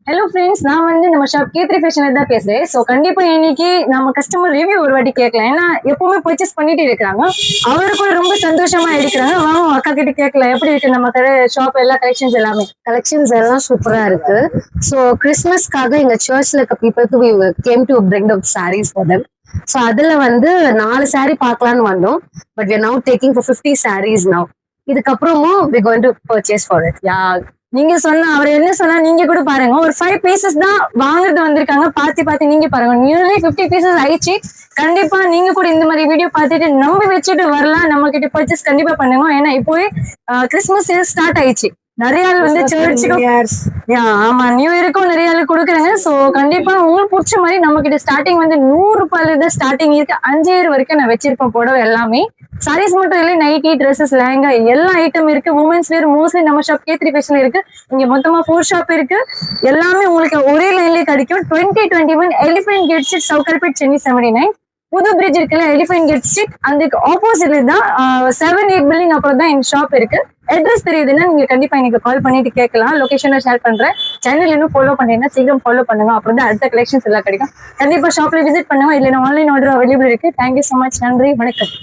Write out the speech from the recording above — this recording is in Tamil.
ஹலோ ஃப்ரெண்ட்ஸ், நான் நம்ம ஷாப் K3 ஃபேஷன்ல தான் பேசுறேன். ஸோ கண்டிப்பா இன்னைக்கு நம்ம கஸ்டமர் ரிவ்யூ ஒரு வாட்டி கேட்கலாம். ஏன்னா எப்பவுமே பர்ச்சேஸ் பண்ணிட்டு இருக்கிறாங்க. அவருக்கும் ரொம்ப சந்தோஷமா எடுக்கிறாங்க. வாங்க அக்கா கிட்ட கேட்கலாம், எப்படி இருக்கு நம்ம கடை ஷாப் எல்லா கலெக்ஷன்ஸ் எல்லாமே. கலெக்ஷன்ஸ் எல்லாம் சூப்பரா இருக்கு. ஸோ கிறிஸ்மஸ்க்காக எங்க சர்ச்ல இருக்க பீப்புளுக்கு came to bring up sarees for them. So அதுல 4 saree பார்க்கலான்னு வந்தோம். But we are now taking for 50 sarees now. இதுக்கப்புறமும் we going to purchase for it. யா, நீங்க சொன்ன அவர் என்ன சொன்னா நீங்க கூட பாருங்க. ஒரு 5 பீசஸ் தான் வாங்குறது வந்திருக்காங்க. பார்த்து நீங்க பாருங்க. நியர்லி 50 பீசஸ் ஆயிடுச்சு. கண்டிப்பா நீங்க கூட இந்த மாதிரி வீடியோ பார்த்துட்டு நம்பி வச்சுட்டு வரலாம். நம்ம கிட்ட பர்ச்சேஸ் கண்டிப்பா பண்ணுங்க. ஏன்னா இப்போவே கிறிஸ்மஸ் சேல் ஸ்டார்ட் ஆயிடுச்சு. நிறைய ஆள் சர்ச்சுக்கு ஆமா, நியூ இயருக்கும் நிறைய ஆள் கொடுக்குறாங்க. சோ கண்டிப்பா உங்களுக்கு பிடிச்ச மாதிரி நம்ம கிட்ட ஸ்டார்டிங் 100 ரூபாயில இருந்து ஸ்டார்டிங் இருக்கு. 5000 வரைக்கும் நான் வச்சிருப்பேன் புடவை எல்லாமே. சாரீஸ் மட்டும் இல்லை, நைட்டி, ட்ரெஸ்ஸஸ், லேங்கா எல்லா ஐட்டம் இருக்கு. உமன்ஸ் வேர் மோஸ்ட்லி நம்ம ஷாப் K3 ஃபேஷன் இருக்கு. இங்க மொத்தமா 4 ஷாப் இருக்கு. எல்லாமே உங்களுக்கு ஒரே லைன்லயே கிடைக்கும். 2021 Elephant Gate Street, Sowcarpet, Chennai 79. புது பிரிட்ஜ் இருக்குல்ல, எலிஃபென்ட் கேட் ஸ்ட்ரீட், அதுக்கு ஆப்போசிட்ல தான் 7-8 பில்டிங் அப்புறம் தான் என் ஷாப் இருக்கு. அட்ரஸ் தெரியுதுன்னா நீங்க கண்டிப்பா எனக்கு கால் பண்ணிட்டு கேட்கலாம். லொகேஷனை ஷேர் பண்றேன். சேனல் இன்னும் ஃபாலோ பண்றீங்கன்னா சீக்கிரம் ஃபாலோ பண்ணுங்க. அப்புறம் தான் அடுத்த கலெக்ஷன்ஸ் எல்லாம் கிடைக்கும். கண்டிப்பா ஷாப்ல விசிட் பண்ணுங்க. இல்லைன்னா ஆன்லைன் ஆர்டர் அவைலபிள் இருக்கு. Thank you so much. நன்றி, வணக்கம்.